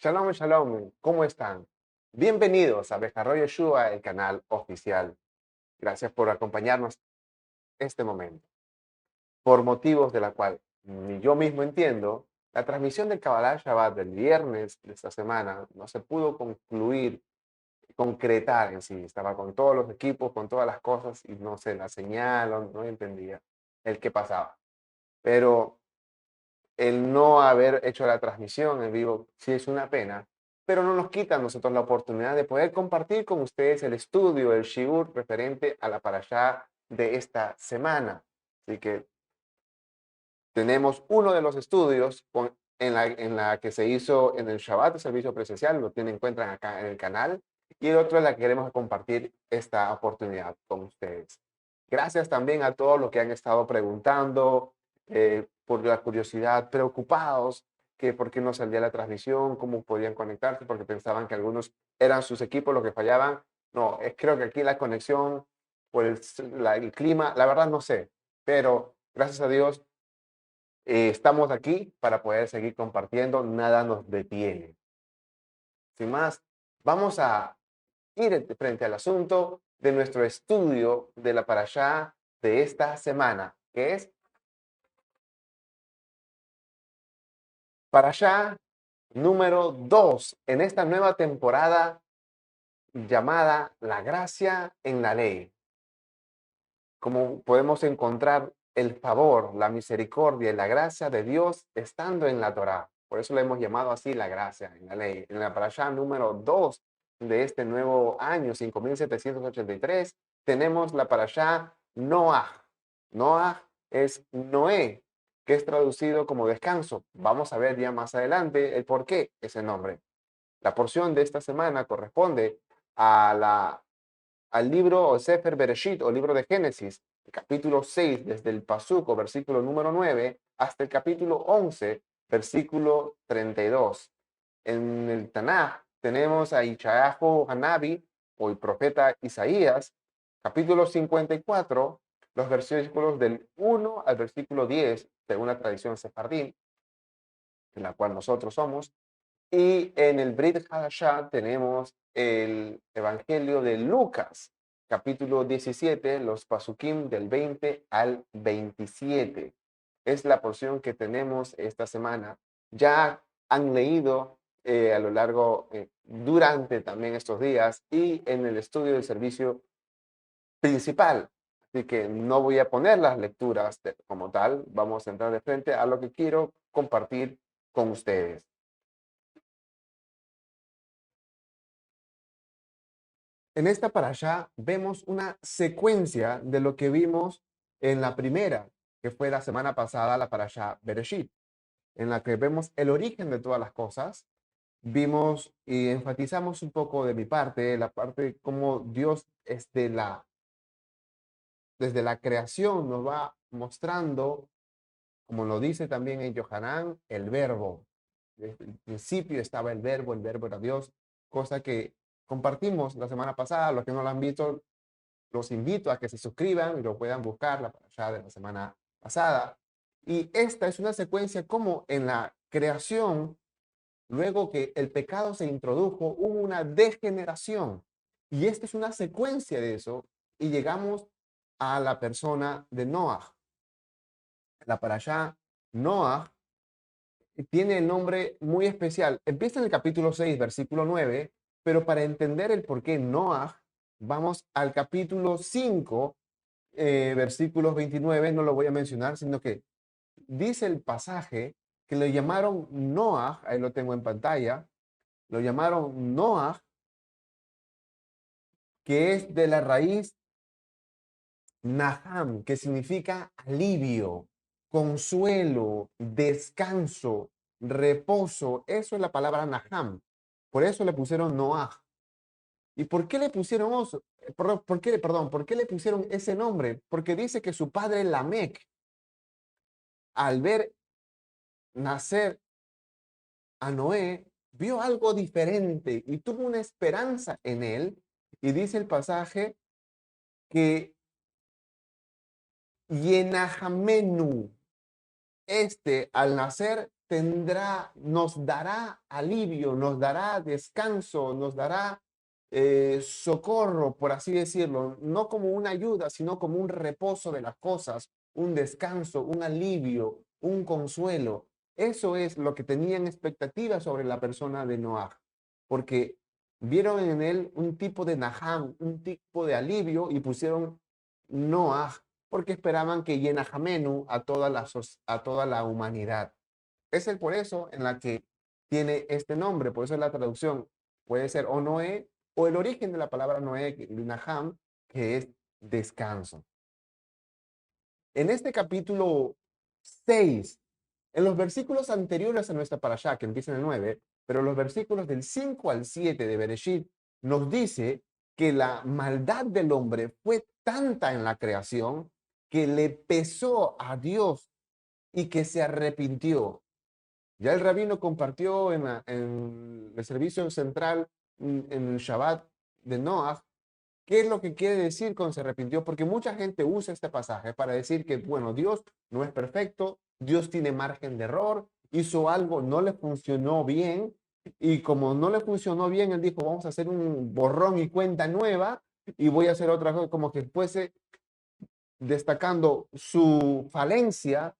Shalom, shalom, ¿cómo están? Bienvenidos a Bejarro Yeshua, el canal oficial. Gracias por acompañarnos este momento. Por motivos de la cual ni yo mismo entiendo, la transmisión del Kabbalah Shabbat del viernes de esta semana no se pudo concluir, concretar en sí. Estaba con todos los equipos, con todas las cosas y no sé, la señal, no entendía el qué pasaba. Pero el no haber hecho la transmisión en vivo sí es una pena, pero no nos quita a nosotros la oportunidad de poder compartir con ustedes el estudio, el shiur referente a la parashá de esta semana. Así que tenemos uno de los estudios en la que se hizo en el Shabbat, el servicio presencial, encuentran acá en el canal, y el otro es la que queremos compartir esta oportunidad con ustedes. Gracias también a todos los que han estado preguntando por la curiosidad, preocupados que por qué no salía la transmisión, cómo podían conectarse, porque pensaban que algunos eran sus equipos los que fallaban. No, creo que aquí la conexión por el clima, la verdad no sé, pero gracias a Dios estamos aquí para poder seguir compartiendo, nada nos detiene. Sin más, vamos a ir frente al asunto de nuestro estudio de la parashá de esta semana, que es parashá número 2 en esta nueva temporada llamada La Gracia en la Ley. Como podemos encontrar el favor, la misericordia y la gracia de Dios estando en la Torá. Por eso le hemos llamado así la gracia en la ley. En la parashá número 2 de este nuevo año, 5783, tenemos la parashá Noah. Noah es Noé, que es traducido como descanso. Vamos a ver ya más adelante el por qué ese nombre. La porción de esta semana corresponde al libro o Sefer Bereshit o libro de Génesis, el capítulo 6, desde el Pasuco, versículo número 9, hasta el capítulo 11, versículo 32. En el Tanaj tenemos a Ishayahu Hanabi, o el profeta Isaías, capítulo 54, los versículos del 1 al versículo 10, según la tradición sefardí, en la cual nosotros somos. Y en el Brit Hadashah tenemos el Evangelio de Lucas, capítulo 17, los pasukim del 20 al 27. Es la porción que tenemos esta semana. Ya han leído a lo largo, durante también estos días y en el estudio del servicio principal. Así que no voy a poner las lecturas como tal. Vamos a entrar de frente a lo que quiero compartir con ustedes. En esta parashá vemos una secuencia de lo que vimos en la primera, que fue la semana pasada, la parashá Bereshit, en la que vemos el origen de todas las cosas. Vimos y enfatizamos un poco de mi parte, la parte de cómo Dios desde la creación nos va mostrando, como lo dice también en Yohanan, el verbo. Desde el principio estaba el verbo era Dios, cosa que compartimos la semana pasada. Los que no lo han visto, los invito a que se suscriban y lo puedan buscar la parashá de la semana pasada. Y esta es una secuencia como en la creación, luego que el pecado se introdujo, hubo una degeneración. Y esta es una secuencia de eso. Y llegamos a la persona de Noah. La parashá Noah tiene el nombre muy especial. Empieza en el capítulo 6, versículo 9, pero para entender el por qué Noah, vamos al capítulo 5, versículos 29, no lo voy a mencionar, sino que dice el pasaje que le llamaron Noah, ahí lo tengo en pantalla, lo llamaron Noah, que es de la raíz Naham, que significa alivio, consuelo, descanso, reposo. Eso es la palabra Naham. Por eso le pusieron Noah. ¿Y por qué le pusieron oso? ¿Por qué le pusieron ese nombre? Porque dice que su padre Lamec, al ver nacer a Noé, vio algo diferente y tuvo una esperanza en él. Y dice el pasaje que Yenahamenu, al nacer, nos dará alivio, nos dará descanso, nos dará socorro, por así decirlo, no como una ayuda, sino como un reposo de las cosas, un descanso, un alivio, un consuelo. Eso es lo que tenían expectativas sobre la persona de Noah, porque vieron en él un tipo de Naham, un tipo de alivio y pusieron Noah porque esperaban que llena Jamenu a toda la humanidad. Es el por eso en la que tiene este nombre, por eso es la traducción. Puede ser o Noé o el origen de la palabra Noé, Naham, que es descanso. En este capítulo 6, en los versículos anteriores a nuestra parashá, que empieza en el 9, pero los versículos del 5 al 7 de Bereshit nos dice que la maldad del hombre fue tanta en la creación que le pesó a Dios y que se arrepintió. Ya el rabino compartió en el servicio central, en el Shabbat de Noah, qué es lo que quiere decir con se arrepintió, porque mucha gente usa este pasaje para decir que, bueno, Dios no es perfecto, Dios tiene margen de error, hizo algo, no le funcionó bien, y como no le funcionó bien, él dijo, vamos a hacer un borrón y cuenta nueva, y voy a hacer otra cosa, como que fuese destacando su falencia,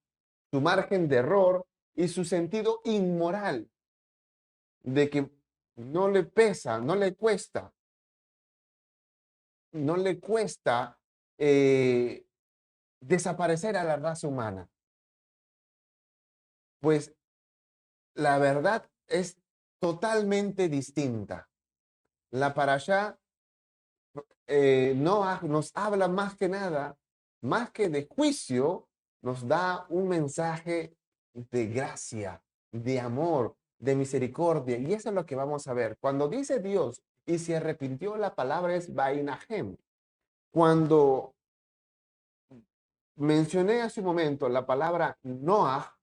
su margen de error y su sentido inmoral de que no le pesa, no le cuesta eh, desaparecer a la raza humana. Pues la verdad es totalmente distinta. La parashá no nos habla más que nada, más que de juicio, nos da un mensaje de gracia, de amor, de misericordia. Y eso es lo que vamos a ver. Cuando dice Dios y se arrepintió, la palabra es Bainahem. Cuando mencioné hace un momento la palabra Noah,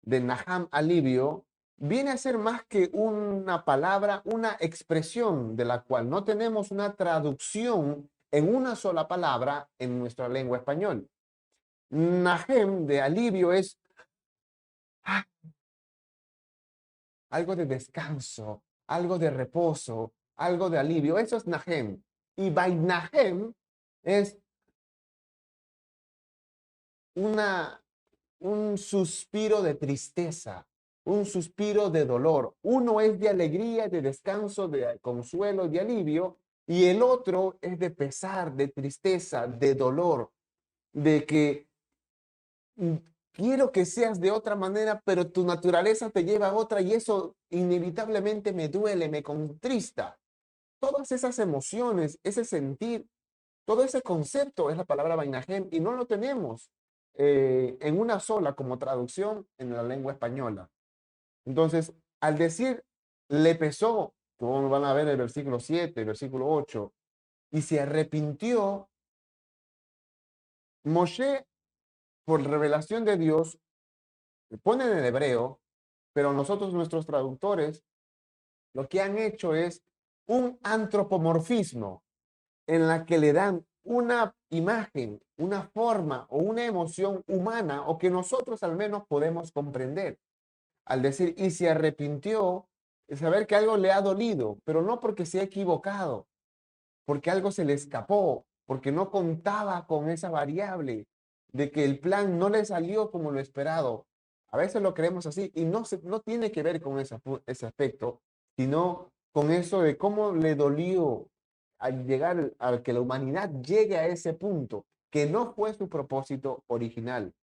de Naham alivio, viene a ser más que una palabra, una expresión de la cual no tenemos una traducción en una sola palabra en nuestra lengua español. Nahem de alivio es algo de descanso, algo de reposo, algo de alivio. Eso es Nahem. Y Bainahem es una un suspiro de tristeza, un suspiro de dolor. Uno es de alegría, de descanso, de consuelo, de alivio, y el otro es de pesar, de tristeza, de dolor, de que quiero que seas de otra manera, pero tu naturaleza te lleva a otra y eso inevitablemente me duele, me contrista. Todas esas emociones, ese sentir, todo ese concepto es la palabra Bainajem y no lo tenemos en una sola como traducción en la lengua española. Entonces, al decir le pesó, como van a ver en el versículo 7, el versículo 8, y se arrepintió, Moshe, por revelación de Dios, pone en el hebreo, pero nosotros, nuestros traductores, lo que han hecho es un antropomorfismo en la que le dan una imagen, una forma o una emoción humana o que nosotros al menos podemos comprender. Al decir, y se arrepintió, es saber que algo le ha dolido, pero no porque se ha equivocado, porque algo se le escapó, porque no contaba con esa variable de que el plan no le salió como lo esperado. A veces lo creemos así y no tiene que ver con ese aspecto, sino con eso de cómo le dolió al llegar a que la humanidad llegue a ese punto, que no fue su propósito original.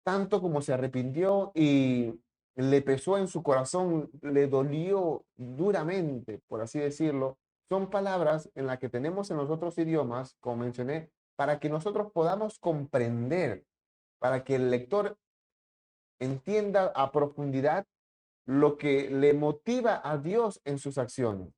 Tanto como se arrepintió y le pesó en su corazón, le dolió duramente, por así decirlo, son palabras en las que tenemos en los otros idiomas, como mencioné, para que nosotros podamos comprender, para que el lector entienda a profundidad lo que le motiva a Dios en sus acciones.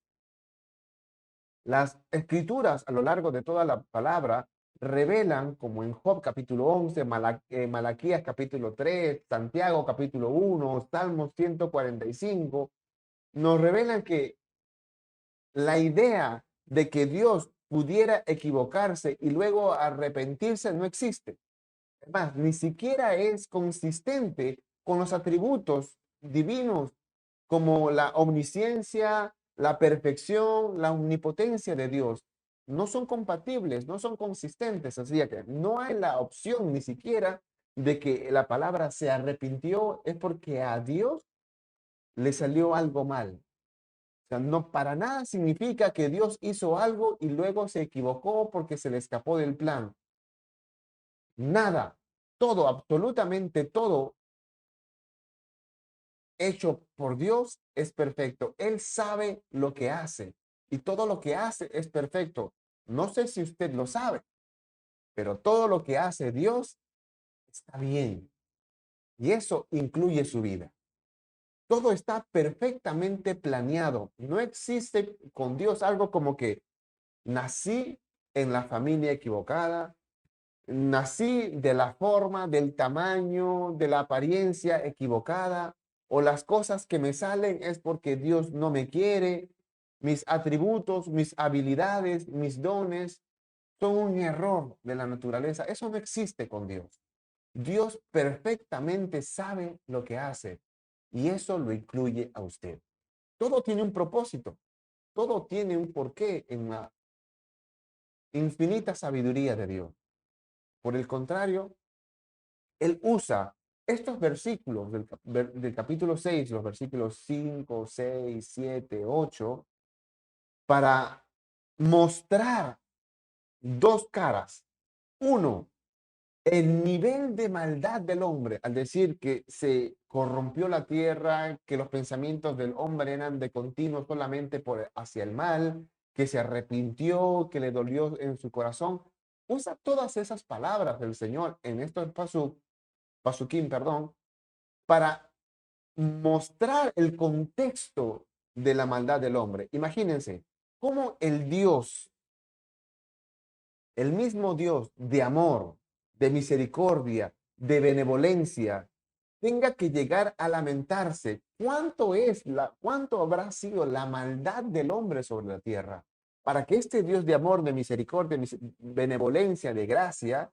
Las escrituras a lo largo de toda la palabra revelan, como en Job capítulo 11, Malaquías capítulo 3, Santiago capítulo 1, Salmos 145, nos revelan que la idea de que Dios pudiera equivocarse y luego arrepentirse no existe. Es más, ni siquiera es consistente con los atributos divinos, como la omnisciencia, la perfección, la omnipotencia de Dios, no son compatibles, no son consistentes. Así que no hay la opción ni siquiera de que la palabra se arrepintió, es porque a Dios le salió algo mal. O sea, no para nada significa que Dios hizo algo y luego se equivocó porque se le escapó del plan. Nada, todo, absolutamente todo hecho por Dios es perfecto. Él sabe lo que hace y todo lo que hace es perfecto. No sé si usted lo sabe, pero todo lo que hace Dios está bien y eso incluye su vida. Todo está perfectamente planeado. No existe con Dios algo como que nací en la familia equivocada, nací de la forma, del tamaño, de la apariencia equivocada, o las cosas que me salen es porque Dios no me quiere, mis atributos, mis habilidades, mis dones son un error de la naturaleza. Eso no existe con Dios. Dios perfectamente sabe lo que hace y eso lo incluye a usted. Todo tiene un propósito, todo tiene un porqué en la infinita sabiduría de Dios. Por el contrario, Él usa estos versículos del capítulo 6, los versículos 5, 6, 7, 8, para mostrar dos caras. Uno, el nivel de maldad del hombre, al decir que se corrompió la tierra, que los pensamientos del hombre eran de continuo solamente hacia el mal, que se arrepintió, que le dolió en su corazón. Usa todas esas palabras del Señor en estos pasuquín, perdón, para mostrar el contexto de la maldad del hombre. Imagínense cómo el mismo Dios de amor, de misericordia, de benevolencia, tenga que llegar a lamentarse cuánto habrá sido la maldad del hombre sobre la tierra, para que este Dios de amor, de misericordia, de benevolencia, de gracia,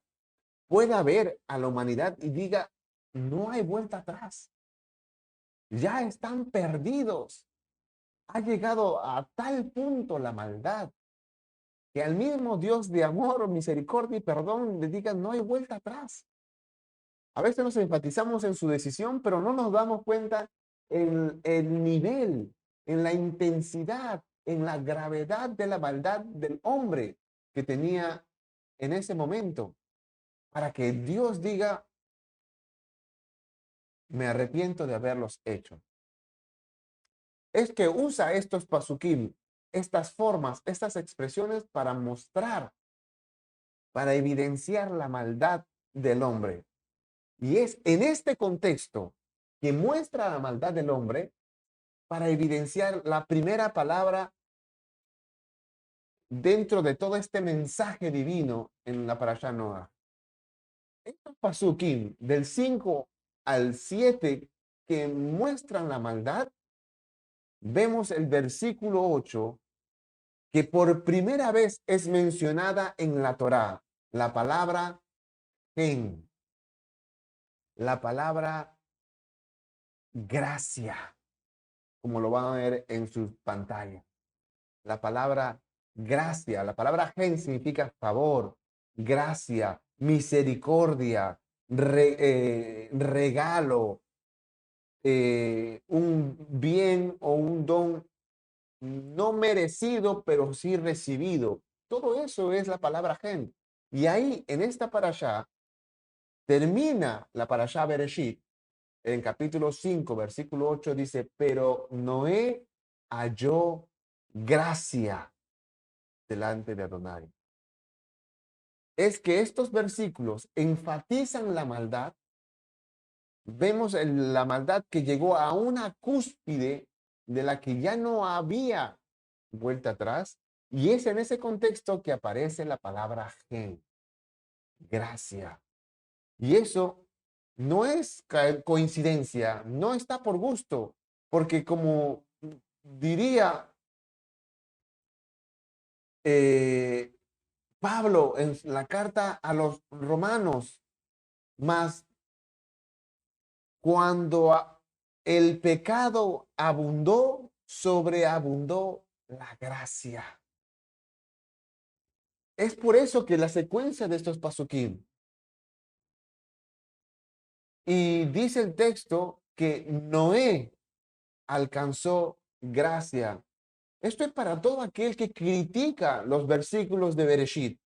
pueda ver a la humanidad y diga, no hay vuelta atrás, ya están perdidos. Ha llegado a tal punto la maldad que al mismo Dios de amor, misericordia y perdón le diga, no hay vuelta atrás. A veces nos enfatizamos en su decisión, pero no nos damos cuenta en el nivel, en la intensidad, en la gravedad de la maldad del hombre que tenía en ese momento, para que Dios diga, me arrepiento de haberlos hecho. Es que usa estos pasukim, estas formas, estas expresiones para mostrar, para evidenciar la maldad del hombre. Y es en este contexto que muestra la maldad del hombre para evidenciar la primera palabra dentro de todo este mensaje divino en la Parashá Noah. Estos pasukim del 5 al 7 que muestran la maldad, vemos el versículo 8 que por primera vez es mencionada en la Torá, la palabra gen, la palabra gracia, como lo van a ver en sus pantallas. La palabra gracia, la palabra gen significa favor, gracia, misericordia, regalo, un bien o un don no merecido, pero sí recibido. Todo eso es la palabra gen. Y ahí, en esta parashá, termina la parashá Bereshit, en capítulo 5, versículo 8, dice, pero Noé halló gracia delante de Adonai. Es que estos versículos enfatizan la maldad. Vemos la maldad que llegó a una cúspide de la que ya no había vuelta atrás. Y es en ese contexto que aparece la palabra gen, gracia. Y eso no es coincidencia, no está por gusto, porque como diría eh, Pablo en la carta a los romanos, más cuando el pecado abundó, sobreabundó la gracia. Es por eso que la secuencia de estos pasukim, y dice el texto que Noé alcanzó gracia. Esto es para todo aquel que critica los versículos de Bereshit,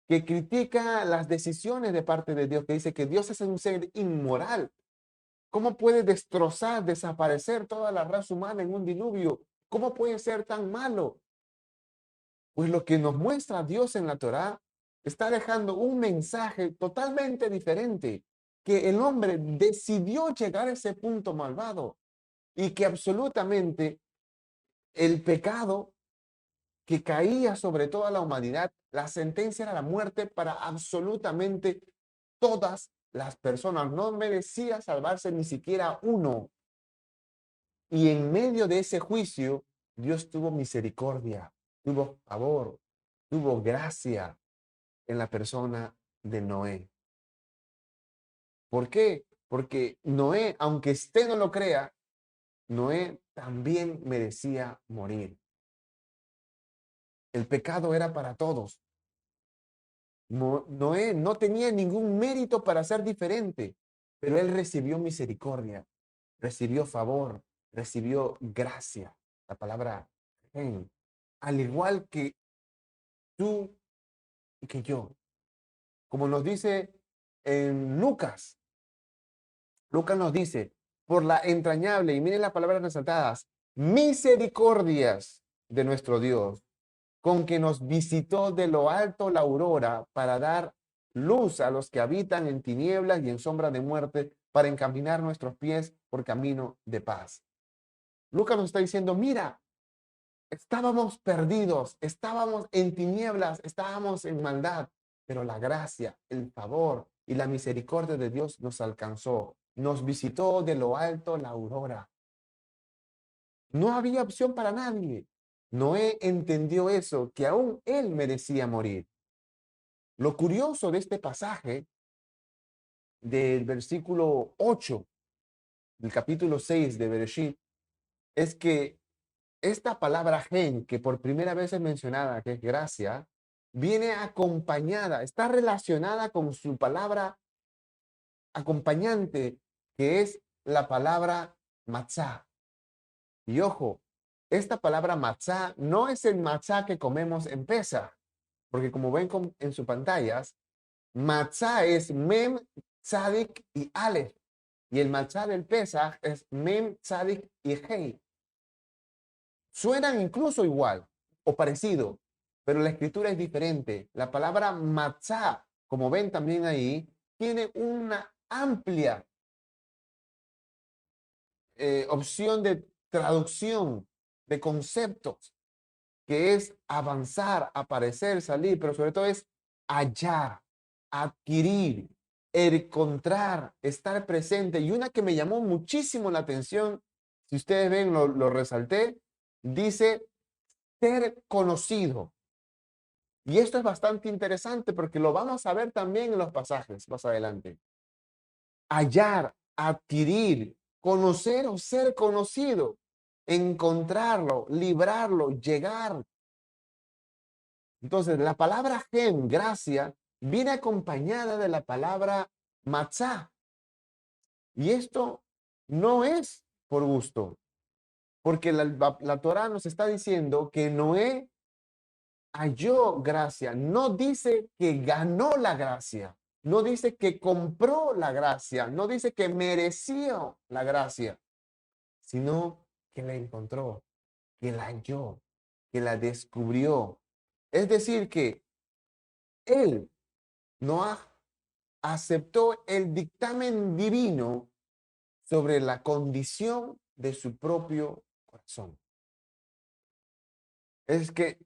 que critica las decisiones de parte de Dios, que dice que Dios es un ser inmoral. ¿Cómo puede destrozar, desaparecer toda la raza humana en un diluvio? ¿Cómo puede ser tan malo? Pues lo que nos muestra Dios en la Torá está dejando un mensaje totalmente diferente, que el hombre decidió llegar a ese punto malvado y que absolutamente el pecado que caía sobre toda la humanidad, la sentencia era la muerte para absolutamente todas las personas. No merecía salvarse ni siquiera uno. Y en medio de ese juicio, Dios tuvo misericordia, tuvo favor, tuvo gracia en la persona de Noé. ¿Por qué? Porque Noé, aunque usted no lo crea, Noé también merecía morir. El pecado era para todos. Noé no tenía ningún mérito para ser diferente, pero él recibió misericordia, recibió favor, recibió gracia. La palabra gen, al igual que tú y que yo. Como nos dice en Lucas, Lucas nos dice, por la entrañable, y miren las palabras resaltadas, misericordias de nuestro Dios, con que nos visitó de lo alto la aurora para dar luz a los que habitan en tinieblas y en sombra de muerte, para encaminar nuestros pies por camino de paz. Lucas nos está diciendo, mira, estábamos perdidos, estábamos en tinieblas, estábamos en maldad, pero la gracia, el favor y la misericordia de Dios nos alcanzó, nos visitó de lo alto la aurora. No había opción para nadie. Noé entendió eso, que aún él merecía morir. Lo curioso de este pasaje, del versículo 8 del capítulo 6 de Bereshit, es que esta palabra gen, que por primera vez es mencionada, que es gracia, viene acompañada, está relacionada con su palabra acompañante, que es la palabra matzá. Y ojo, esta palabra matzá no es el matzá que comemos en Pesach, porque como ven en sus pantallas, matzá es mem, tzadik y alef, y el matzá del Pesach es mem, tzadik y hei. Suenan incluso igual o parecido, pero la escritura es diferente. La palabra matzá, como ven también ahí, tiene una amplia opción de traducción de conceptos, que es avanzar, aparecer, salir, pero sobre todo es hallar, adquirir, encontrar, estar presente. Y una que me llamó muchísimo la atención, si ustedes ven, lo resalté, dice ser conocido. Y esto es bastante interesante porque lo vamos a ver también en los pasajes más adelante. Hallar, adquirir, conocer o ser conocido, encontrarlo, librarlo, llegar. Entonces, la palabra gem, gracia, viene acompañada de la palabra matzá. Y esto no es por gusto, porque la Torá nos está diciendo que Noé halló gracia, no dice que ganó la gracia, no dice que compró la gracia, no dice que mereció la gracia, sino que la encontró, que la halló, que la descubrió. Es decir, que él no aceptó el dictamen divino sobre la condición de su propio corazón. Es que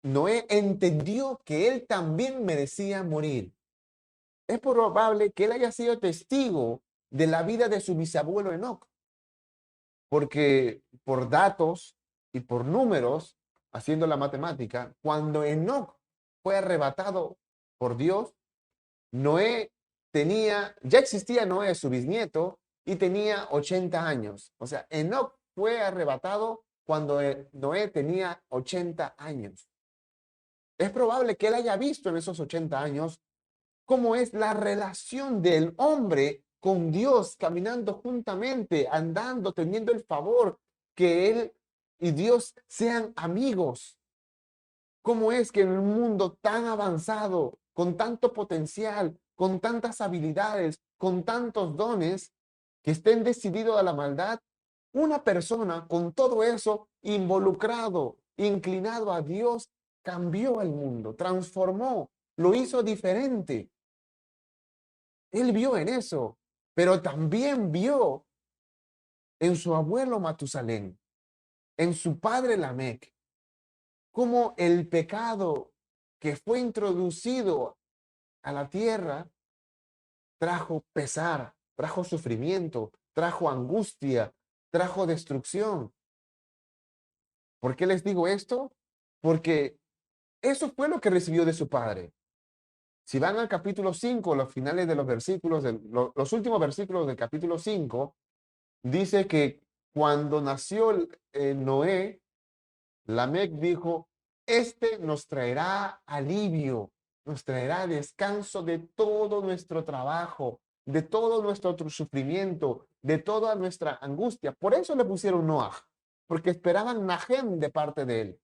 Noé entendió que él también merecía morir. Es probable que él haya sido testigo de la vida de su bisabuelo Enoc, porque por datos y por números, haciendo la matemática, cuando Enoc fue arrebatado por Dios, Noé ya existía Noé, su bisnieto, y tenía 80 años. O sea, Enoc fue arrebatado cuando Noé tenía 80 años. Es probable que él haya visto en esos 80 años cómo es la relación del hombre con Dios, caminando juntamente, andando, teniendo el favor, que él y Dios sean amigos. ¿Cómo es que en un mundo tan avanzado, con tanto potencial, con tantas habilidades, con tantos dones, que estén decididos a la maldad, una persona con todo eso involucrado, inclinado a Dios, cambió el mundo, transformó, lo hizo diferente? Él vio en eso, pero también vio en su abuelo Matusalén, en su padre Lamec, cómo el pecado que fue introducido a la tierra trajo pesar, trajo sufrimiento, trajo angustia, trajo destrucción. ¿Por qué les digo esto? Porque eso fue lo que recibió de su padre. Si van al capítulo 5, los finales de los versículos, los últimos versículos del capítulo 5, dice que cuando nació Noé, Lamec dijo, este nos traerá alivio, nos traerá descanso de todo nuestro trabajo, de todo nuestro sufrimiento, de toda nuestra angustia. Por eso le pusieron Noah, porque esperaban Nahem de parte de él,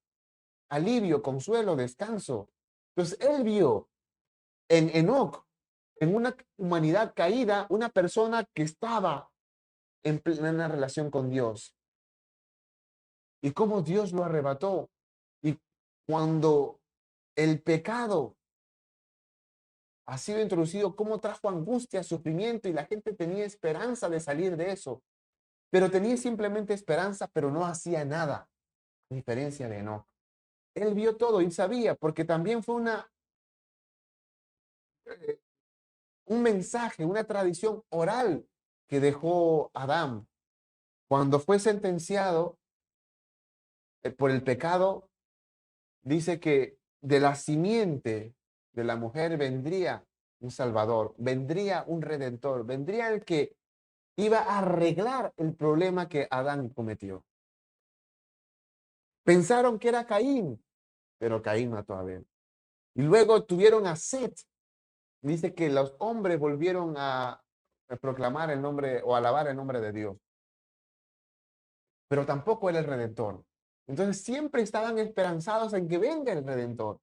alivio, consuelo, descanso. Entonces él vio en Enoc, en una humanidad caída, una persona que estaba en plena relación con Dios, y cómo Dios lo arrebató. Y cuando el pecado ha sido introducido, cómo trajo angustia, sufrimiento, y la gente tenía esperanza de salir de eso, pero tenía simplemente esperanza, pero no hacía nada, a diferencia de Enoch. Él vio todo y sabía, porque también fue eh, un mensaje, una tradición oral que dejó Adán. Cuando fue sentenciado por el pecado, dice que de la simiente de la mujer vendría un Salvador, vendría un Redentor, vendría el que iba a arreglar el problema que Adán cometió. Pensaron que era Caín, pero Caín mató a Abel. Y luego tuvieron a Set. Dice que los hombres volvieron a proclamar el nombre o alabar el nombre de Dios, pero tampoco era el Redentor. Entonces siempre estaban esperanzados en que venga el Redentor.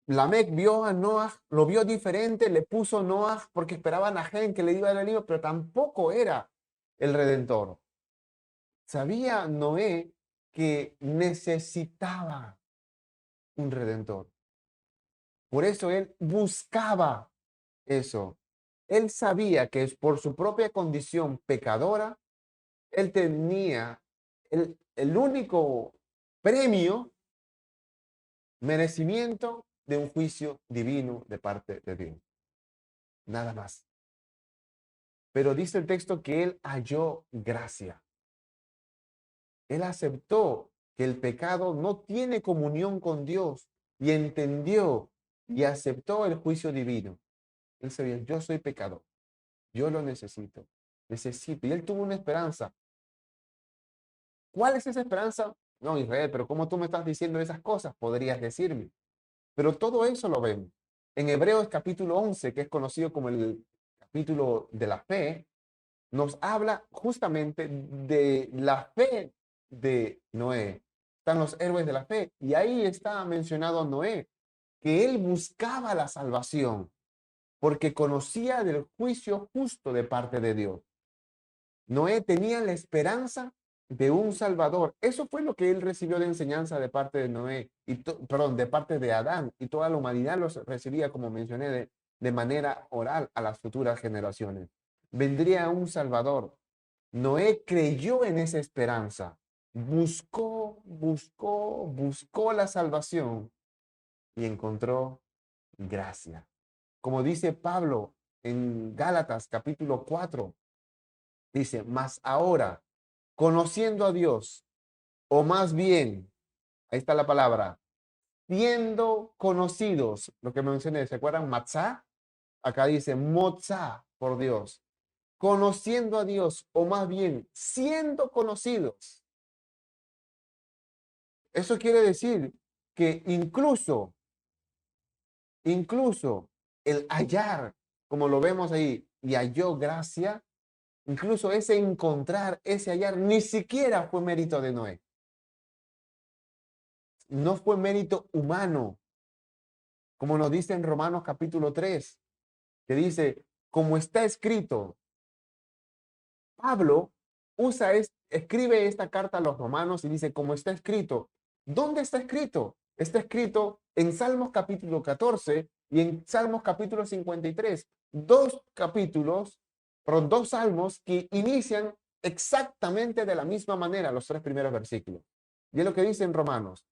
Lamec vio a Noah, lo vio diferente, le puso Noah porque esperaban a Gen que le iba a dar el libro, pero tampoco era el Redentor. Sabía Noé que necesitaba un Redentor. Por eso él buscaba eso. Él sabía que es por su propia condición pecadora, él tenía el único premio, merecimiento de un juicio divino de parte de Dios. Nada más. Pero dice el texto que él halló gracia. Él aceptó que el pecado no tiene comunión con Dios y entendió y aceptó el juicio divino. Él sabía, yo soy pecador, yo lo necesito, necesito. Y él tuvo una esperanza. ¿Cuál es esa esperanza? No, Israel, pero ¿cómo tú me estás diciendo esas cosas? Podrías decirme. Pero todo eso lo vemos. En Hebreos capítulo 11, que es conocido como el capítulo de la fe, nos habla justamente de la fe de Noé. Están los héroes de la fe y ahí está mencionado Noé, que él buscaba la salvación porque conocía del juicio justo de parte de Dios. Noé tenía la esperanza de un Salvador. Eso fue lo que él recibió de enseñanza de parte de Noé, perdón, de parte de Adán, y toda la humanidad los recibía, como mencioné, de manera oral a las futuras generaciones. Vendría un Salvador. Noé creyó en esa esperanza, buscó la salvación y encontró gracia. Como dice Pablo en Gálatas capítulo 4, dice, mas ahora, conociendo a Dios, o más bien, ahí está la palabra, siendo conocidos, lo que mencioné, ¿se acuerdan? Matzah, acá dice Motzah por Dios. conociendo a Dios, o más bien siendo conocidos. Eso quiere decir que incluso el hallar, como lo vemos ahí, y halló gracia, incluso ese encontrar, ese hallar, ni siquiera fue mérito de Noé. No fue mérito humano, como nos dice en Romanos capítulo 3, que dice, como está escrito, Pablo escribe esta carta a los romanos y dice, como está escrito. ¿Dónde está escrito? Está escrito en Salmos capítulo 14 y en Salmos capítulo 53. Dos capítulos, perdón, dos salmos que inician exactamente de la misma manera los tres primeros versículos. Y es lo que dice en Romanos.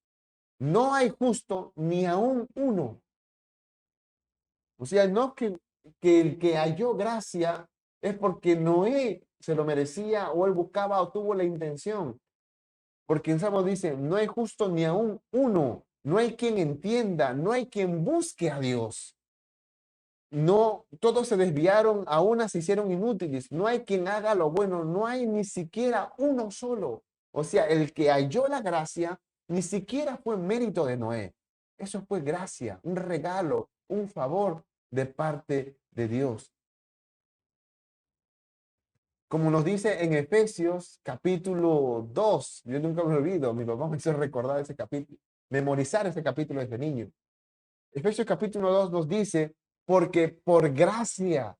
No hay justo ni aún uno. O sea, no que el que halló gracia es porque Noé se lo merecía o él buscaba o tuvo la intención. Porque en Salmo dice, no hay justo ni aún uno, no hay quien entienda, no hay quien busque a Dios. No, todos se desviaron, a unas se hicieron inútiles, no hay quien haga lo bueno, no hay ni siquiera uno solo. O sea, el que halló la gracia ni siquiera fue mérito de Noé. Eso fue gracia, un regalo, un favor de parte de Dios. Como nos dice en Efesios capítulo 2, yo nunca me olvido, mi papá me hizo recordar ese capítulo, memorizar ese capítulo desde niño. Efesios capítulo 2 nos dice, porque por gracia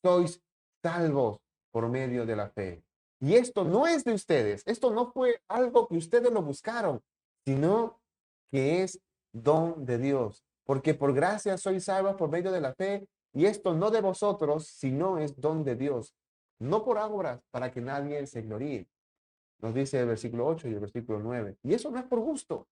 sois salvos por medio de la fe. Y esto no es de ustedes, esto no fue algo que ustedes lo buscaron, sino que es don de Dios. Porque por gracia sois salvos por medio de la fe, y esto no de vosotros, sino es don de Dios. No por obras, para que nadie se gloríe. Nos dice el versículo 8 y el versículo 9. Y eso no es por gusto.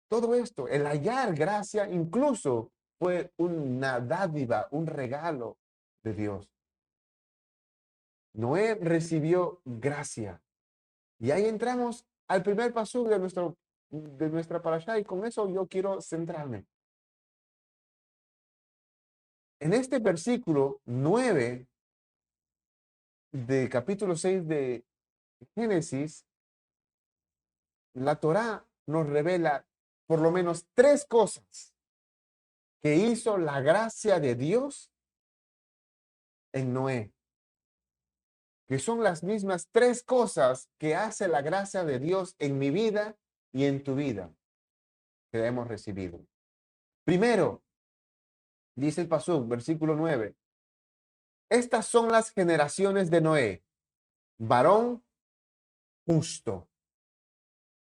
Todo esto, el hallar gracia, incluso fue una dádiva, un regalo de Dios. Noé recibió gracia. Y ahí entramos al primer paso de nuestra parashá, y con eso yo quiero centrarme. En este versículo 9 de capítulo 6 de Génesis, la Torá nos revela por lo menos tres cosas que hizo la gracia de Dios en Noé, que son las mismas tres cosas que hace la gracia de Dios en mi vida y en tu vida que hemos recibido. Primero, dice el pasuk, versículo 9, estas son las generaciones de Noé, varón justo.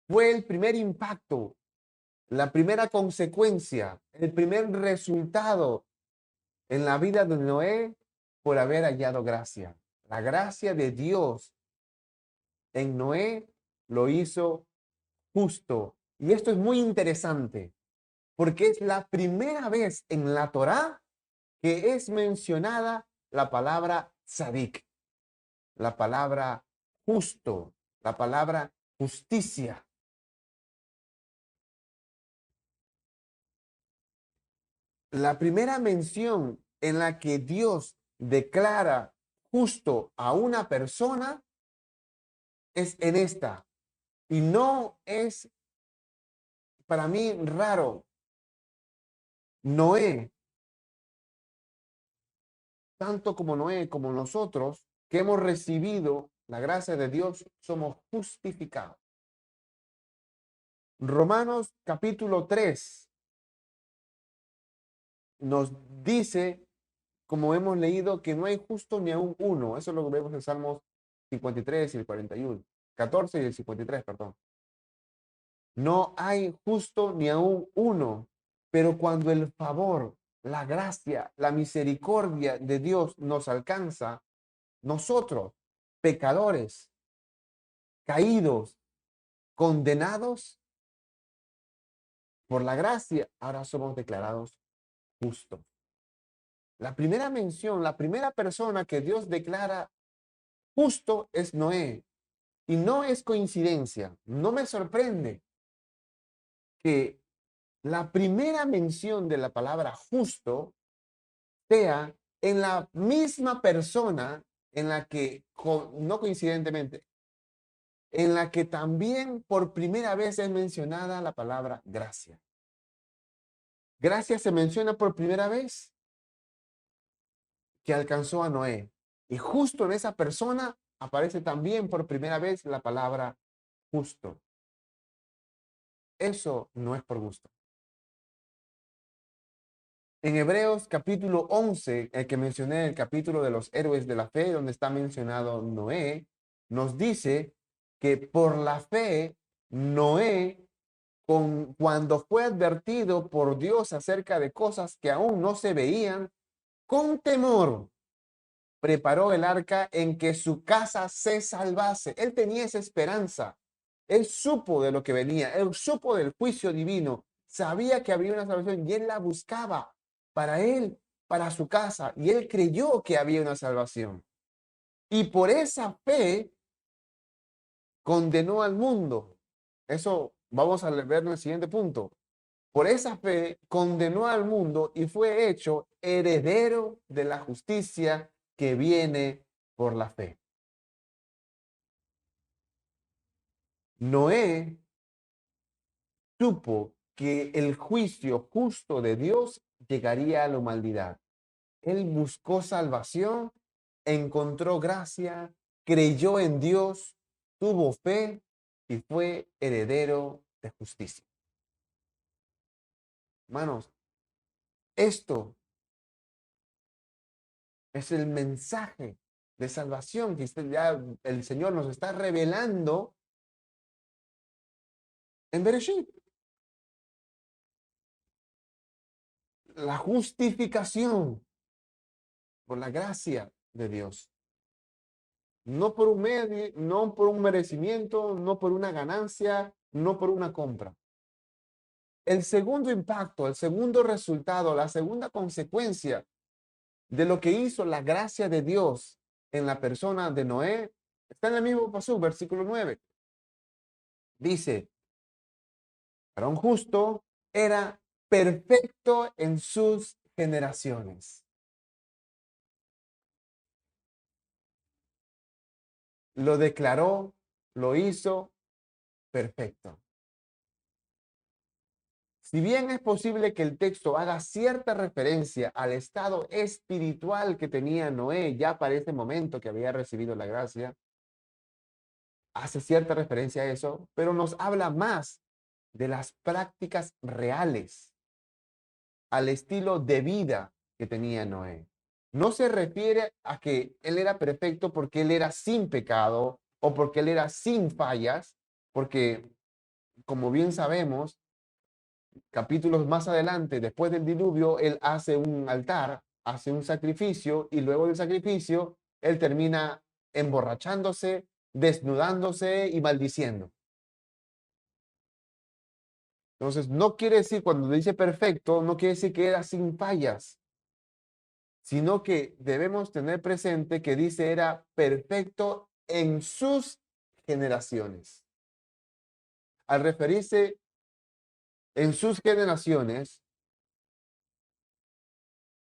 Fue el primer impacto, la primera consecuencia, el primer resultado en la vida de Noé por haber hallado gracia. La gracia de Dios en Noé lo hizo justo. Y esto es muy interesante, porque es la primera vez en la Torá que es mencionada la palabra tzadik, la palabra justo, la palabra justicia. La primera mención en la que Dios declara justo a una persona es en esta. Y no es para mí raro. Noé, tanto como Noé, como nosotros, que hemos recibido la gracia de Dios, somos justificados. Romanos capítulo 3 nos dice, como hemos leído, que no hay justo ni aún uno. Eso lo vemos en Salmos 53 y el 41. 14 y el 53, perdón. No hay justo ni aún uno, pero cuando el favor, la gracia, la misericordia de Dios nos alcanza, nosotros, pecadores, caídos, condenados por la gracia, ahora somos declarados justos. La primera mención, la primera persona que Dios declara justo es Noé. Y no es coincidencia, no me sorprende que la primera mención de la palabra justo sea en la misma persona en la que, no coincidentemente, en la que también por primera vez es mencionada la palabra gracia. Gracia se menciona por primera vez que alcanzó a Noé. Y justo en esa persona aparece también por primera vez la palabra justo. Eso no es por gusto. En Hebreos capítulo 11, el que mencioné, el capítulo de los héroes de la fe, donde está mencionado Noé, nos dice que por la fe, Noé, cuando fue advertido por Dios acerca de cosas que aún no se veían, con temor preparó el arca en que su casa se salvase. Él tenía esa esperanza. Él supo de lo que venía. Él supo del juicio divino. Sabía que había una salvación y él la buscaba para él, para su casa. Y él creyó que había una salvación. Y por esa fe condenó al mundo. Eso vamos a ver en el siguiente punto. Por esa fe condenó al mundo y fue hecho heredero de la justicia que viene por la fe. Noé supo que el juicio justo de Dios llegaría a la humanidad. Él buscó salvación, encontró gracia, creyó en Dios, tuvo fe y fue heredero de justicia. Hermanos, esto es el mensaje de salvación que ya el Señor nos está revelando en Bereshit. La justificación por la gracia de Dios. No por un medio, no por un merecimiento, no por una ganancia, no por una compra. El segundo impacto, el segundo resultado, la segunda consecuencia de lo que hizo la gracia de Dios en la persona de Noé está en el mismo paso, versículo 9. Dice, varón justo era perfecto en sus generaciones. Lo declaró, lo hizo perfecto. Si bien es posible que el texto haga cierta referencia al estado espiritual que tenía Noé ya para ese momento que había recibido la gracia, hace cierta referencia a eso, pero nos habla más de las prácticas reales, al estilo de vida que tenía Noé. No se refiere a que él era perfecto porque él era sin pecado o porque él era sin fallas, porque como bien sabemos, capítulos más adelante, después del diluvio, él hace un altar, hace un sacrificio y luego del sacrificio, él termina emborrachándose, desnudándose y maldiciendo. Entonces, no quiere decir, cuando dice perfecto, no quiere decir que era sin fallas, sino que debemos tener presente que dice era perfecto en sus generaciones. Al referirse en sus generaciones,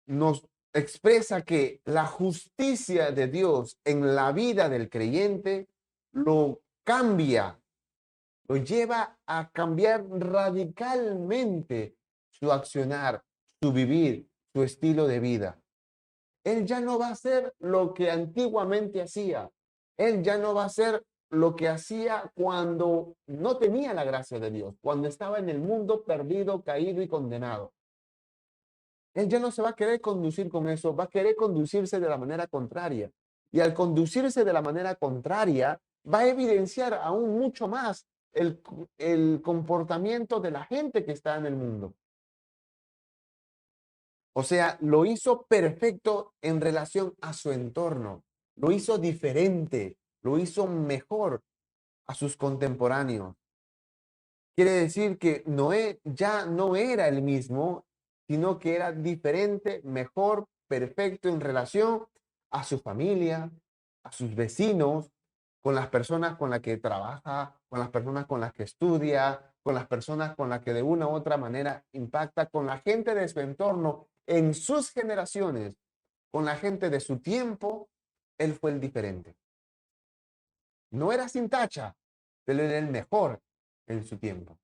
nos expresa que la justicia de Dios en la vida del creyente lo cambia, lo lleva a cambiar radicalmente su accionar, su vivir, su estilo de vida. Él ya no va a hacer lo que antiguamente hacía. Él ya no va a hacer lo que hacía cuando no tenía la gracia de Dios, cuando estaba en el mundo perdido, caído y condenado. Él ya no se va a querer conducir con eso, va a querer conducirse de la manera contraria. Y al conducirse de la manera contraria, va a evidenciar aún mucho más el comportamiento de la gente que está en el mundo. O sea, lo hizo perfecto en relación a su entorno, lo hizo diferente, lo hizo mejor a sus contemporáneos. Quiere decir que Noé ya no era el mismo, sino que era diferente, mejor, perfecto en relación a su familia, a sus vecinos, con las personas con las que trabaja, con las personas con las que estudia, con las personas con las que de una u otra manera impacta, con la gente de su entorno en sus generaciones. con la gente de su tiempo, él fue el diferente. No era sin tacha, pero era el mejor en su tiempo.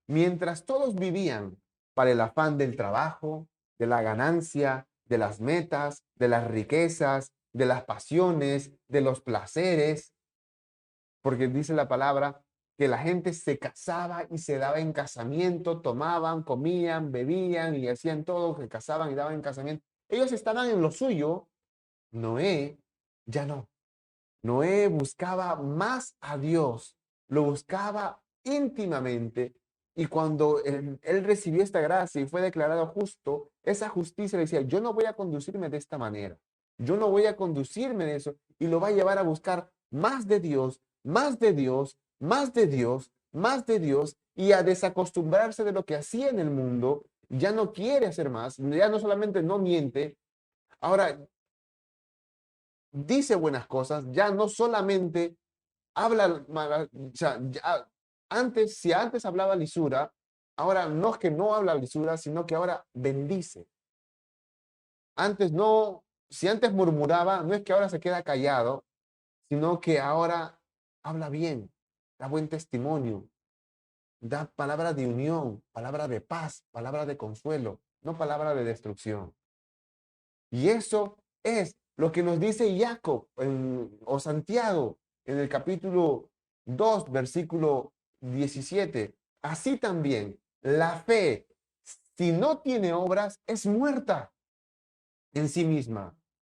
Mientras todos vivían para el afán del trabajo, de la ganancia, de las metas, de las riquezas, de las pasiones, de los placeres, porque dice la palabra que la gente se casaba y se daba en casamiento, tomaban, comían, bebían y hacían todo, se casaban y daban en casamiento. Ellos estaban en lo suyo. Noé ya no. Noé buscaba más a Dios, lo buscaba íntimamente, y cuando él recibió esta gracia y fue declarado justo, esa justicia le decía, yo no voy a conducirme de esta manera, yo no voy a conducirme de eso, y lo va a llevar a buscar más de Dios, más de Dios, más de Dios, más de Dios, y a desacostumbrarse de lo que hacía en el mundo. Ya no quiere hacer más, ya no solamente no miente, ahora dice buenas cosas, ya no solamente habla, o sea, antes, si antes hablaba lisura, ahora no es que no habla lisura, sino que ahora bendice. Antes no, si antes murmuraba, no es que ahora se queda callado, sino que ahora habla bien, da buen testimonio, da palabra de unión, palabra de paz, palabra de consuelo, no palabra de destrucción. Y eso es lo que nos dice Jacob o Santiago en el capítulo 2, versículo 17. Así también, la fe, si no tiene obras, es muerta en sí misma.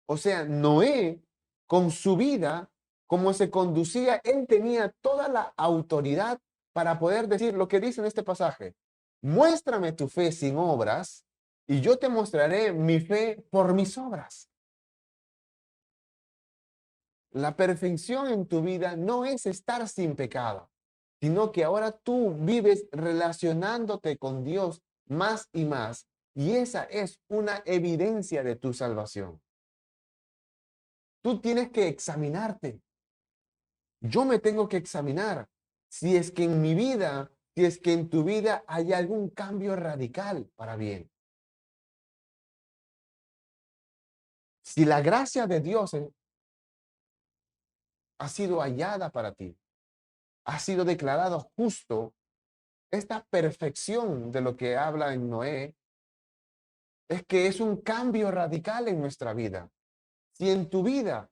O sea, Noé, con su vida, como se conducía, él tenía toda la autoridad para poder decir lo que dice en este pasaje. Muéstrame tu fe sin obras y yo te mostraré mi fe por mis obras. La perfección en tu vida no es estar sin pecado, sino que ahora tú vives relacionándote con Dios más y más, y esa es una evidencia de tu salvación. Tú tienes que examinarte. Yo me tengo que examinar si es que en mi vida, si es que en tu vida hay algún cambio radical para bien. Si la gracia de Dios ha sido hallada para ti, ha sido declarado justo, esta perfección de lo que habla en Noé es que es un cambio radical en nuestra vida. Si en tu vida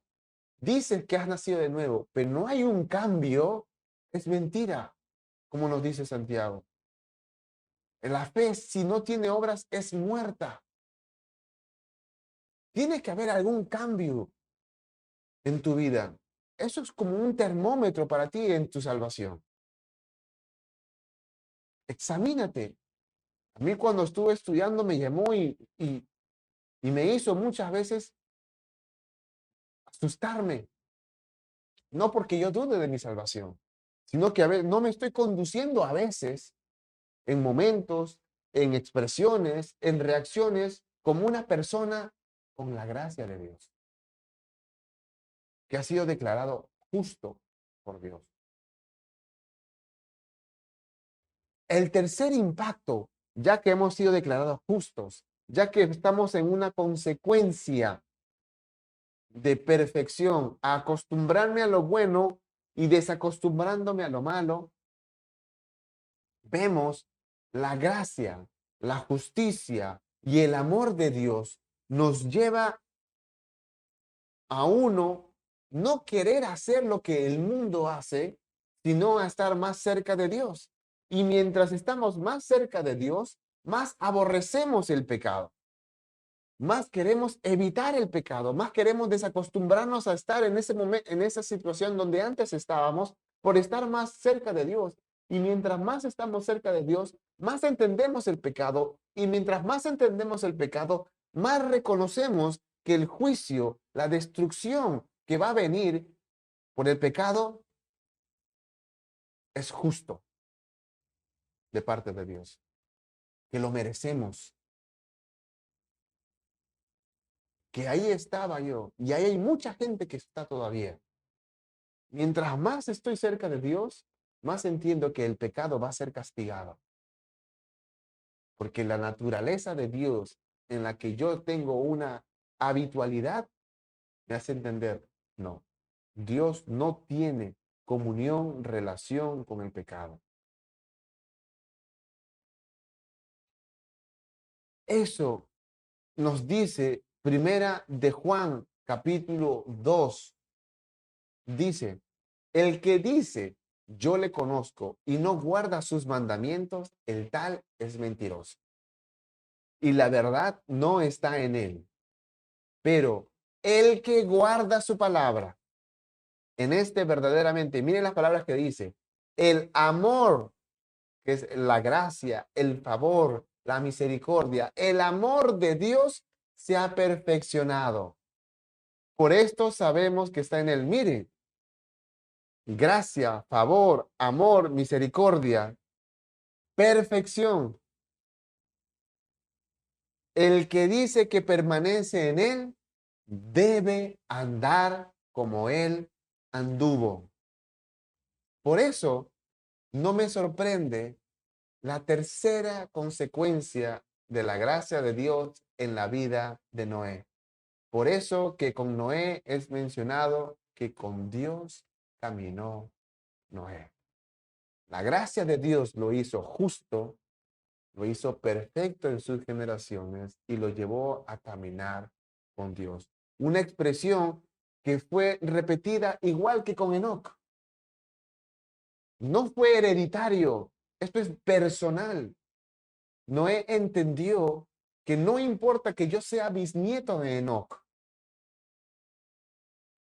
dices que has nacido de nuevo, pero no hay un cambio, es mentira, como nos dice Santiago. La fe, si no tiene obras, es muerta. Tiene que haber algún cambio en tu vida. Eso es como un termómetro para ti en tu salvación. Examínate. A mí cuando estuve estudiando me llamó y me hizo muchas veces asustarme. No porque yo dude de mi salvación, sino que a veces no me estoy conduciendo a veces en momentos, en expresiones, en reacciones, como una persona con la gracia de Dios, que ha sido declarado justo por Dios. El tercer impacto, ya que hemos sido declarados justos, ya que estamos en una consecuencia de perfección, a acostumbrarme a lo bueno y desacostumbrándome a lo malo, vemos la gracia, la justicia y el amor de Dios nos lleva a uno no querer hacer lo que el mundo hace, sino a estar más cerca de Dios. Y mientras estamos más cerca de Dios, más aborrecemos el pecado, más queremos evitar el pecado, más queremos desacostumbrarnos a estar en ese momento, en esa situación donde antes estábamos, por estar más cerca de Dios. Y mientras más estamos cerca de Dios, más entendemos el pecado. Y mientras más entendemos el pecado, más reconocemos que el juicio, la destrucción que va a venir por el pecado es justo de parte de Dios, que lo merecemos, que ahí estaba yo y ahí hay mucha gente que está todavía. Mientras más estoy cerca de Dios, más entiendo que el pecado va a ser castigado. Porque la naturaleza de Dios en la que yo tengo una habitualidad, me hace entender, no, Dios no tiene comunión, relación con el pecado. Eso nos dice Primera de Juan, capítulo 2, dice, el que dice, yo le conozco y no guarda sus mandamientos, el tal es mentiroso. Y la verdad no está en él. Pero el que guarda su palabra, en este verdaderamente, miren las palabras que dice, el amor, que es la gracia, el favor, la misericordia, el amor de Dios se ha perfeccionado. Por esto sabemos que está en él. Miren, gracia, favor, amor, misericordia, perfección. El que dice que permanece en él debe andar como él anduvo. Por eso no me sorprende la tercera consecuencia de la gracia de Dios en la vida de Noé. Por eso que con Noé es mencionado que con Dios caminó Noé. La gracia de Dios lo hizo justo, lo hizo perfecto en sus generaciones y lo llevó a caminar con Dios. Una expresión que fue repetida igual que con Enoc. No fue hereditario, esto es personal. Noé entendió que no importa que yo sea bisnieto de Enoc,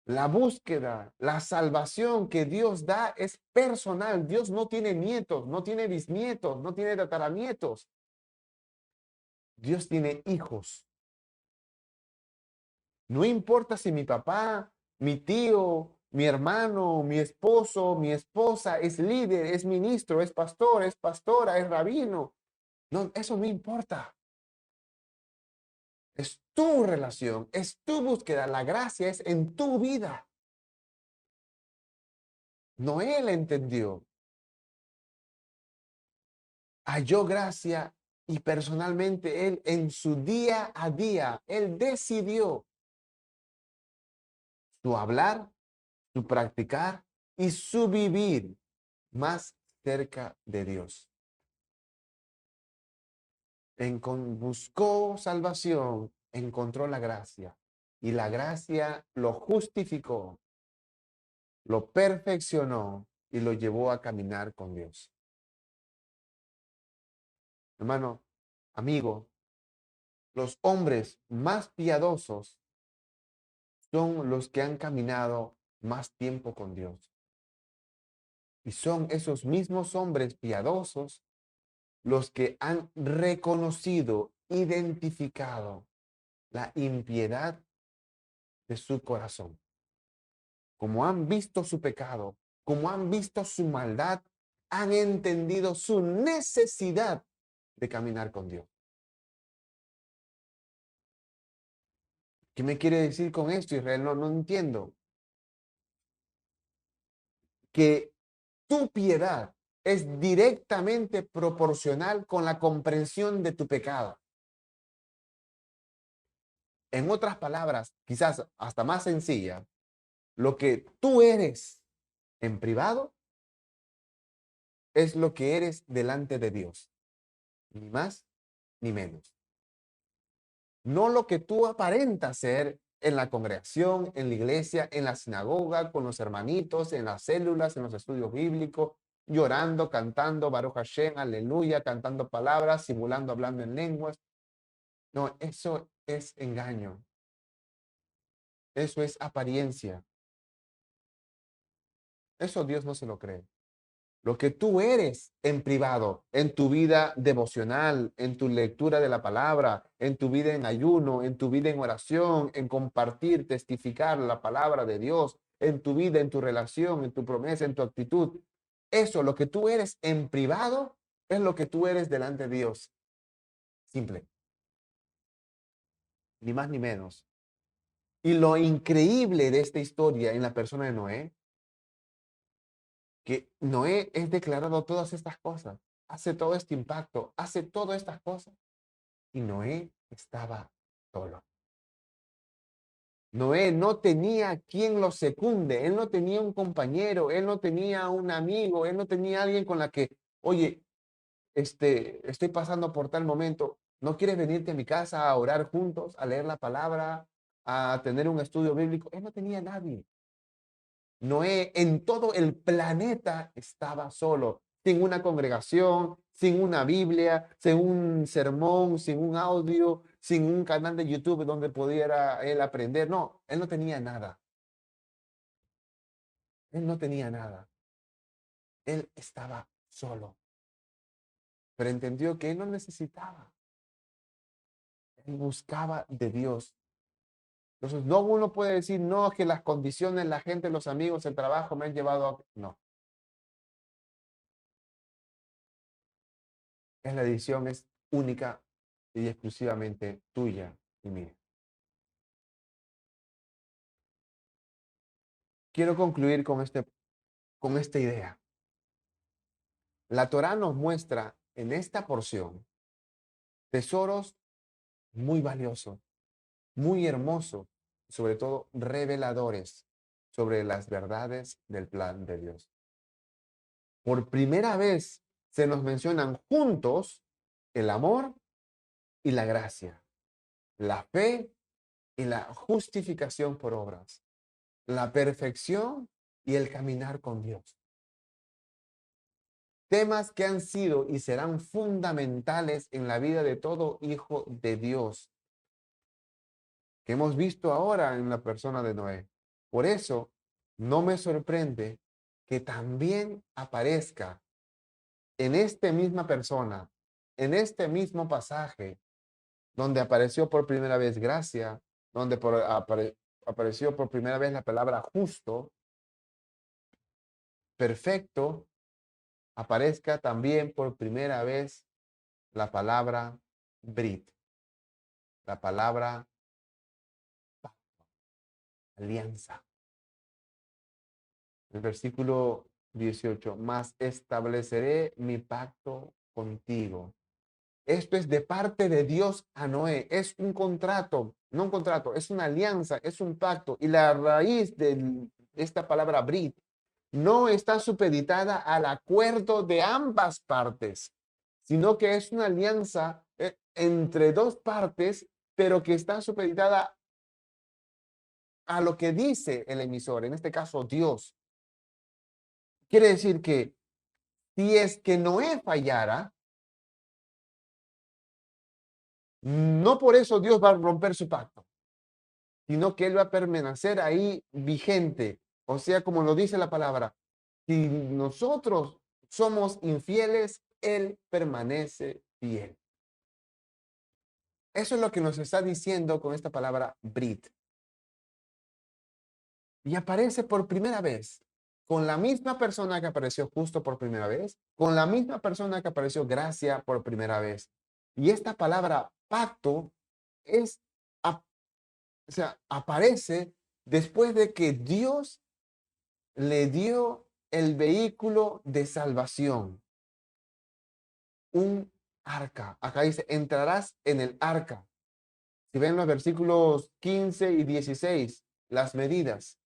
la búsqueda, la salvación que Dios da es personal. Dios no tiene nietos, no tiene bisnietos, no tiene tataranietos. Dios tiene hijos. No importa si mi papá, mi tío, mi hermano, mi esposo, mi esposa es líder, es ministro, es pastor, es pastora, es rabino. No, eso no importa. Es tu relación, es tu búsqueda. La gracia es en tu vida. Noé la entendió, halló gracia y personalmente él en su día a día, él decidió su hablar, su practicar y su vivir más cerca de Dios. Buscó salvación, encontró la gracia y la gracia lo justificó, lo perfeccionó y lo llevó a caminar con Dios. Hermano, amigo, los hombres más piadosos son los que han caminado más tiempo con Dios. Y son esos mismos hombres piadosos los que han reconocido, identificado la impiedad de su corazón. Como han visto su pecado, como han visto su maldad, han entendido su necesidad de caminar con Dios. ¿Qué me quiere decir con esto, Israel? No entiendo. Que tu piedad es directamente proporcional con la comprensión de tu pecado. En otras palabras, quizás hasta más sencilla, lo que tú eres en privado es lo que eres delante de Dios, ni más ni menos. No lo que tú aparentas ser en la congregación, en la iglesia, en la sinagoga, con los hermanitos, en las células, en los estudios bíblicos, llorando, cantando, Baruch Hashem, aleluya, cantando palabras, simulando, hablando en lenguas. No, eso es engaño. Eso es apariencia. Eso Dios no se lo cree. Lo que tú eres en privado, en tu vida devocional, en tu lectura de la palabra, en tu vida en ayuno, en tu vida en oración, en compartir, testificar la palabra de Dios, en tu vida, en tu relación, en tu promesa, en tu actitud. Eso, lo que tú eres en privado, es lo que tú eres delante de Dios. Simple. Ni más ni menos. Y lo increíble de esta historia en la persona de Noé, que Noé es declarado todas estas cosas, hace todo este impacto, hace todas estas cosas. Y Noé estaba solo. Noé no tenía quien lo secunde, él no tenía un compañero, él no tenía un amigo, él no tenía alguien con la que, oye, estoy pasando por tal momento, ¿no quieres venirte a mi casa a orar juntos, a leer la palabra, a tener un estudio bíblico? Él no tenía nadie. Noé en todo el planeta estaba solo, sin una congregación, sin una Biblia, sin un sermón, sin un audio, sin un canal de YouTube donde pudiera él aprender. No, él no tenía nada. Él no tenía nada. Él estaba solo, pero entendió que él no necesitaba. Él buscaba de Dios. Entonces, no uno puede decir, no, que las condiciones, la gente, los amigos, el trabajo me han llevado a... No, es la decisión es única y exclusivamente tuya y mía. Quiero concluir con esta idea. La Torá nos muestra en esta porción tesoros muy valiosos, muy hermosos, sobre todo reveladores sobre las verdades del plan de Dios. Por primera vez se nos mencionan juntos el amor y la gracia, la fe y la justificación por obras, la perfección y el caminar con Dios. Temas que han sido y serán fundamentales en la vida de todo hijo de Dios, que hemos visto ahora en la persona de Noé. Por eso, no me sorprende que también aparezca en esta misma persona, en este mismo pasaje, donde apareció por primera vez gracia, donde apareció por primera vez la palabra justo, perfecto, aparezca también por primera vez la palabra Brit, la palabra alianza. El versículo 18, más estableceré mi pacto contigo. Esto es de parte de Dios a Noé. Es un contrato, no un contrato, es una alianza, es un pacto. Y la raíz de esta palabra Brit no está supeditada al acuerdo de ambas partes, sino que es una alianza entre dos partes, pero que está supeditada a lo que dice el emisor, en este caso Dios. Quiere decir que si es que Noé fallara, no por eso Dios va a romper su pacto, sino que él va a permanecer ahí vigente. O sea, como lo dice la palabra, si nosotros somos infieles, él permanece fiel. Eso es lo que nos está diciendo con esta palabra Brit. Y aparece por primera vez con la misma persona que apareció justo por primera vez, con la misma persona que apareció gracia por primera vez. Y esta palabra pacto es, o sea, aparece después de que Dios le dio el vehículo de salvación, un arca. Acá dice, entrarás en el arca. Si ven los versículos 15 y 16, las medidas.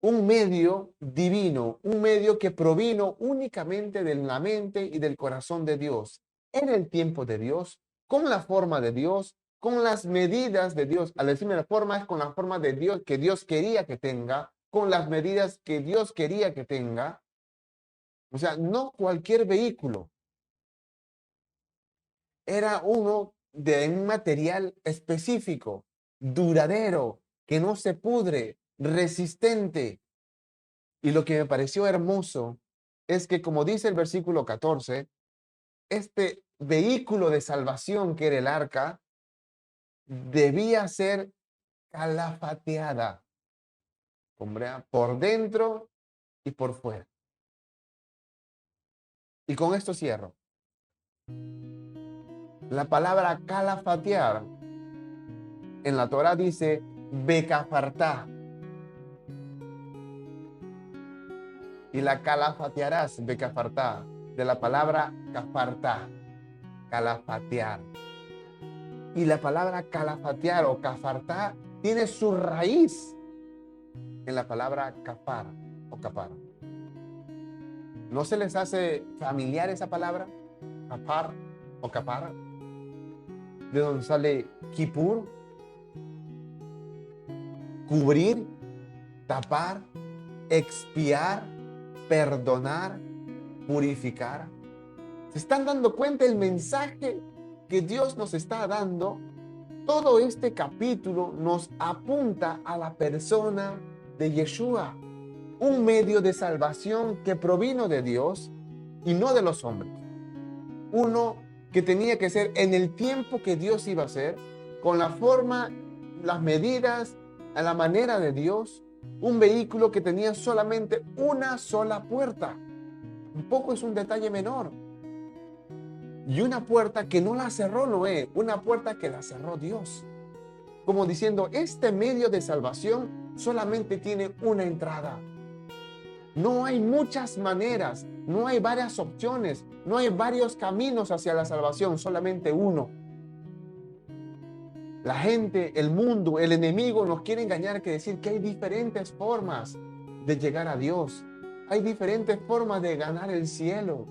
Un medio divino, un medio que provino únicamente de la mente y del corazón de Dios, en el tiempo de Dios, con la forma de Dios, con las medidas de Dios. Al decirme la forma es con la forma de Dios que Dios quería que tenga, con las medidas que Dios quería que tenga. O sea, no cualquier vehículo. Era uno de un material específico, duradero, que no se pudre, resistente. Y lo que me pareció hermoso es que, como dice el versículo 14, este vehículo de salvación que era el arca debía ser calafateada, por dentro y por fuera. Y con esto cierro. La palabra calafatear en la Torah dice becafartá. Y la calafatearás, becafartá, de la palabra cafartá, calafatear. Y la palabra calafatear o cafartá tiene su raíz en la palabra capar o capar. ¿No se les hace familiar esa palabra? Capar o capar. De donde sale kipur, cubrir, tapar, expiar, perdonar, purificar. ¿Se están dando cuenta el mensaje que Dios nos está dando? Todo este capítulo nos apunta a la persona de Yeshua, un medio de salvación que provino de Dios y no de los hombres. Uno que tenía que ser en el tiempo que Dios iba a ser, con la forma, las medidas, a la manera de Dios, un vehículo que tenía solamente una sola puerta. Tampoco es un detalle menor. Y una puerta que no la cerró Noé, una puerta que la cerró Dios. Como diciendo, este medio de salvación solamente tiene una entrada. No hay muchas maneras, no hay varias opciones, no hay varios caminos hacia la salvación, solamente uno. La gente, el mundo, el enemigo nos quiere engañar, que decir que hay diferentes formas de llegar a Dios. Hay diferentes formas de ganar el cielo.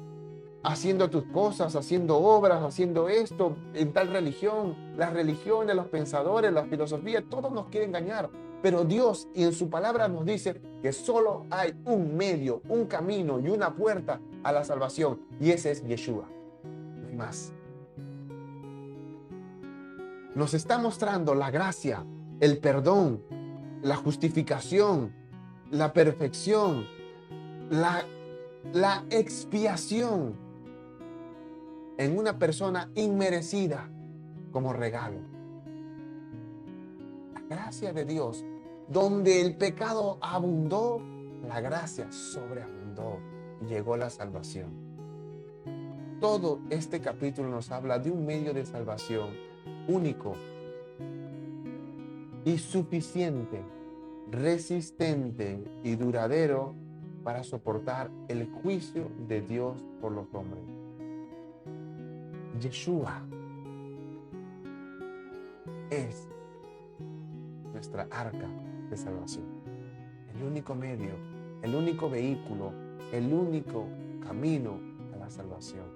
Haciendo tus cosas, haciendo obras, haciendo esto, en tal religión, las religiones, los pensadores, la filosofía, todos nos quieren engañar. Pero Dios y en su palabra nos dice que solo hay un medio, un camino y una puerta a la salvación. Y ese es Yeshua. No hay más. Nos está mostrando la gracia, el perdón, la justificación, la perfección, la expiación en una persona inmerecida como regalo. La gracia de Dios, donde el pecado abundó, la gracia sobreabundó y llegó la salvación. Todo este capítulo nos habla de un medio de salvación único y suficiente, resistente y duradero para soportar el juicio de Dios por los hombres. Yeshua es nuestra arca de salvación, el único medio, el único vehículo, el único camino a la salvación,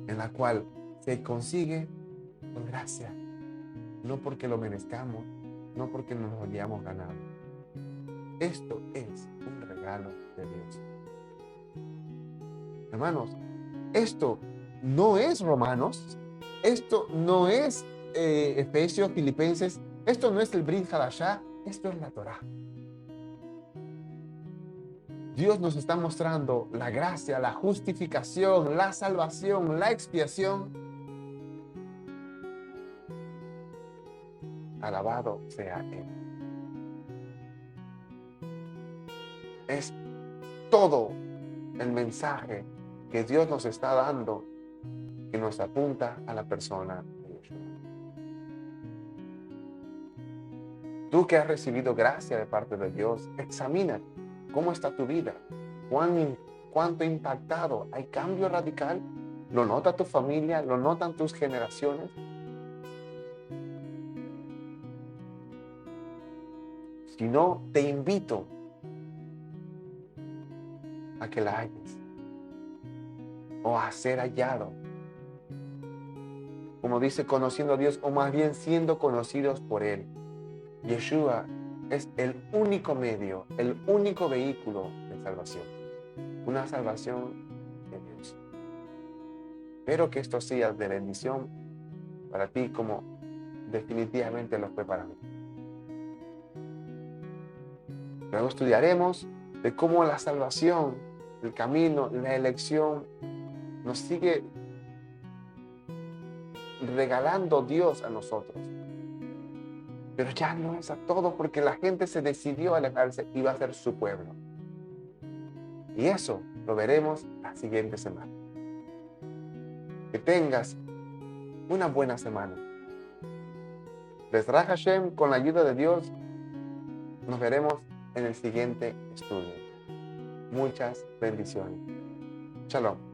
en la cual se consigue por gracia, no porque lo merezcamos, no porque nos lo hayamos ganado. Esto es un regalo de Dios. Hermanos, esto no es Romanos, esto no es Efesios, Filipenses, esto no es el Brit Hadashah, esto es la Torah. Dios nos está mostrando la gracia, la justificación, la salvación, la expiación. Alabado sea Él. Es todo el mensaje que Dios nos está dando, que nos apunta a la persona de Yeshua. Tú que has recibido gracia de parte de Dios, examina cómo está tu vida, cuánto impactado. ¿Hay cambio radical? ¿Lo nota tu familia? ¿Lo notan tus generaciones? Si no, te invito a que la halles o a ser hallado. Como dice, conociendo a Dios, o más bien siendo conocidos por Él. Yeshua es el único medio, el único vehículo de salvación. Una salvación de Dios. Espero que esto sea de bendición para ti como definitivamente lo fue para mí. Luego estudiaremos de cómo la salvación, el camino, la elección nos sigue regalando Dios a nosotros. Pero ya no es a todos, porque la gente se decidió a alejarse y va a ser su pueblo. Y eso lo veremos la siguiente semana. Que tengas una buena semana. Bezrat Hashem, con la ayuda de Dios, nos veremos en el siguiente estudio. Muchas bendiciones. Shalom.